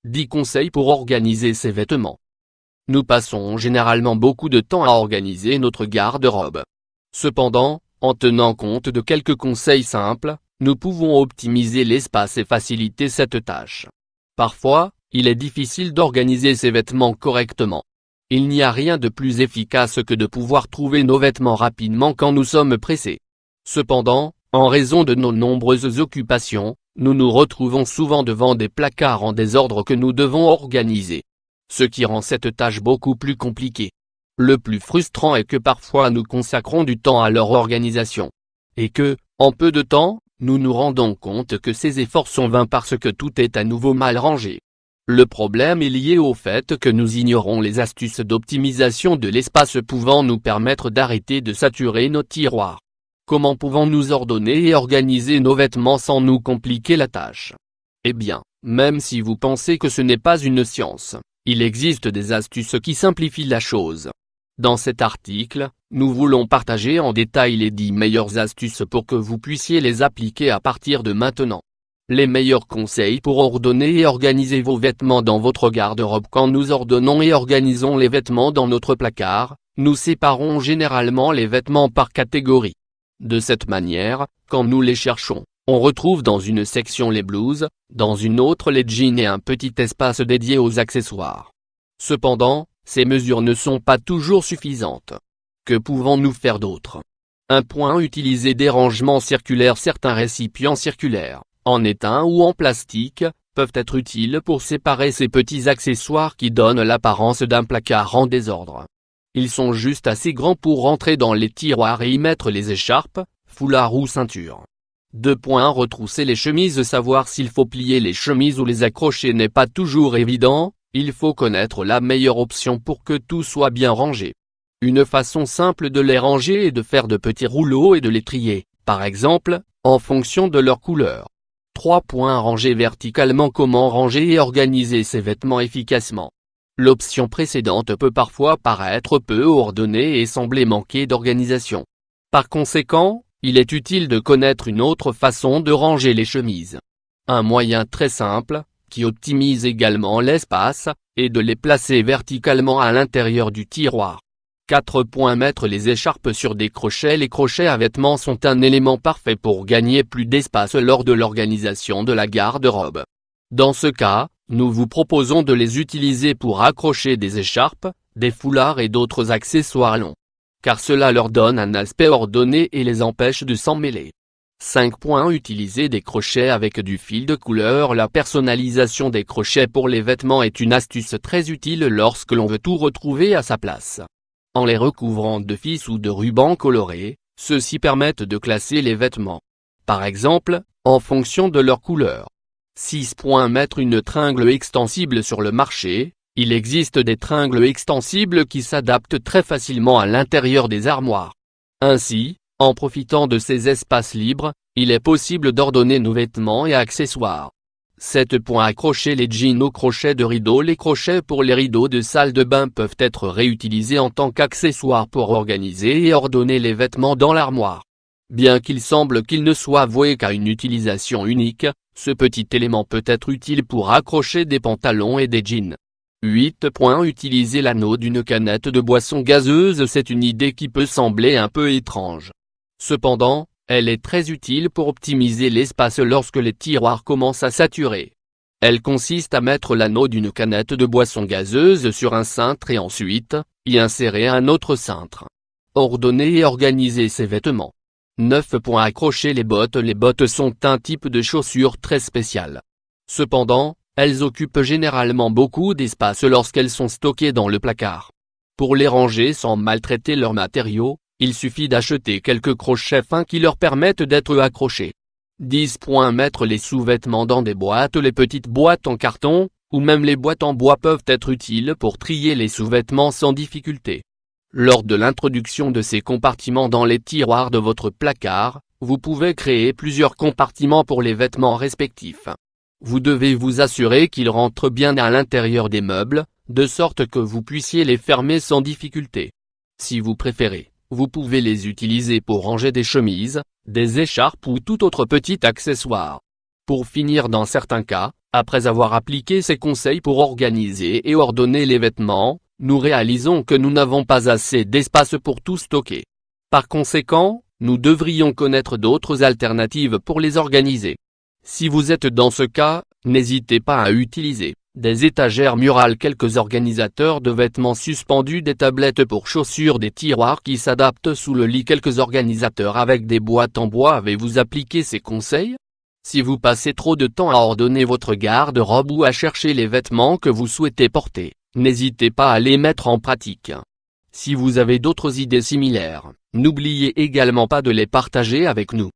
10 conseils pour organiser ses vêtements. Nous passons généralement beaucoup de temps à organiser notre garde-robe. Cependant, en tenant compte de quelques conseils simples, nous pouvons optimiser l'espace et faciliter cette tâche. Parfois, il est difficile d'organiser ses vêtements correctement. Il n'y a rien de plus efficace que de pouvoir trouver nos vêtements rapidement quand nous sommes pressés. Cependant, en raison de nos nombreuses occupations, nous nous retrouvons souvent devant des placards en désordre que nous devons organiser. Ce qui rend cette tâche beaucoup plus compliquée. Le plus frustrant est que parfois nous consacrons du temps à leur organisation. Et que, en peu de temps, nous nous rendons compte que ces efforts sont vains parce que tout est à nouveau mal rangé. Le problème est lié au fait que nous ignorons les astuces d'optimisation de l'espace pouvant nous permettre d'arrêter de saturer nos tiroirs. Comment pouvons-nous ordonner et organiser nos vêtements sans nous compliquer la tâche? Eh bien, même si vous pensez que ce n'est pas une science, il existe des astuces qui simplifient la chose. Dans cet article, nous voulons partager en détail les 10 meilleures astuces pour que vous puissiez les appliquer à partir de maintenant. Les meilleurs conseils pour ordonner et organiser vos vêtements dans votre garde-robe. Quand nous ordonnons et organisons les vêtements dans notre placard, nous séparons généralement les vêtements par catégorie. De cette manière, quand nous les cherchons, on retrouve dans une section les blouses, dans une autre les jeans et un petit espace dédié aux accessoires. Cependant, ces mesures ne sont pas toujours suffisantes. Que pouvons-nous faire d'autre? Un point. Utiliser des rangements circulaires. Certains récipients circulaires, en étain ou en plastique, peuvent être utiles pour séparer ces petits accessoires qui donnent l'apparence d'un placard en désordre. Ils sont juste assez grands pour rentrer dans les tiroirs et y mettre les écharpes, foulards ou ceintures. 2 points. Retrousser les chemises. Savoir s'il faut plier les chemises ou les accrocher n'est pas toujours évident, il faut connaître la meilleure option pour que tout soit bien rangé. Une façon simple de les ranger est de faire de petits rouleaux et de les trier, par exemple, en fonction de leur couleur. 3 points. Ranger verticalement. Comment ranger et organiser ses vêtements efficacement? L'option précédente peut parfois paraître peu ordonnée et sembler manquer d'organisation. Par conséquent, il est utile de connaître une autre façon de ranger les chemises. Un moyen très simple, qui optimise également l'espace, est de les placer verticalement à l'intérieur du tiroir. 4 points. Mettre les écharpes sur des crochets. Les crochets à vêtements sont un élément parfait pour gagner plus d'espace lors de l'organisation de la garde-robe. Dans ce cas, nous vous proposons de les utiliser pour accrocher des écharpes, des foulards et d'autres accessoires longs. Car cela leur donne un aspect ordonné et les empêche de s'en mêler. 5 points. Utiliser des crochets avec du fil de couleur. La personnalisation des crochets pour les vêtements est une astuce très utile lorsque l'on veut tout retrouver à sa place. En les recouvrant de fils ou de rubans colorés, ceux-ci permettent de classer les vêtements. Par exemple, en fonction de leur couleur. 6 points. Mettre une tringle extensible sur le marché. Il existe des tringles extensibles qui s'adaptent très facilement à l'intérieur des armoires. Ainsi, en profitant de ces espaces libres, il est possible d'ordonner nos vêtements et accessoires. 7 points. Accrocher les jeans au crochet de rideau. Les crochets pour les rideaux de salle de bain peuvent être réutilisés en tant qu'accessoires pour organiser et ordonner les vêtements dans l'armoire. Bien qu'il semble qu'il ne soit voué qu'à une utilisation unique, ce petit élément peut être utile pour accrocher des pantalons et des jeans. 8 points. Utiliser l'anneau d'une canette de boisson gazeuse. C'est une idée qui peut sembler un peu étrange. Cependant, elle est très utile pour optimiser l'espace lorsque les tiroirs commencent à saturer. Elle consiste à mettre l'anneau d'une canette de boisson gazeuse sur un cintre et ensuite, y insérer un autre cintre. Ordonner et organiser ses vêtements. 9 points. Accrocher les bottes. Les bottes sont un type de chaussure très spécial. Cependant, elles occupent généralement beaucoup d'espace lorsqu'elles sont stockées dans le placard. Pour les ranger sans maltraiter leurs matériaux, il suffit d'acheter quelques crochets fins qui leur permettent d'être accrochés. 10 points. Mettre les sous-vêtements dans des boîtes. Les petites boîtes en carton, ou même les boîtes en bois peuvent être utiles pour trier les sous-vêtements sans difficulté. Lors de l'introduction de ces compartiments dans les tiroirs de votre placard, vous pouvez créer plusieurs compartiments pour les vêtements respectifs. Vous devez vous assurer qu'ils rentrent bien à l'intérieur des meubles, de sorte que vous puissiez les fermer sans difficulté. Si vous préférez, vous pouvez les utiliser pour ranger des chemises, des écharpes ou tout autre petit accessoire. Pour finir, dans certains cas, Après avoir appliqué ces conseils pour organiser et ordonner les vêtements, nous réalisons que nous n'avons pas assez d'espace pour tout stocker. Par conséquent, nous devrions connaître d'autres alternatives pour les organiser. Si vous êtes dans ce cas, n'hésitez pas à utiliser des étagères murales, quelques organisateurs de vêtements suspendus, des tablettes pour chaussures, des tiroirs qui s'adaptent sous le lit, quelques organisateurs avec des boîtes en bois. Avez-vous appliqué ces conseils? Si vous passez trop de temps à ordonner votre garde-robe ou à chercher les vêtements que vous souhaitez porter, n'hésitez pas à les mettre en pratique. Si vous avez d'autres idées similaires, n'oubliez également pas de les partager avec nous.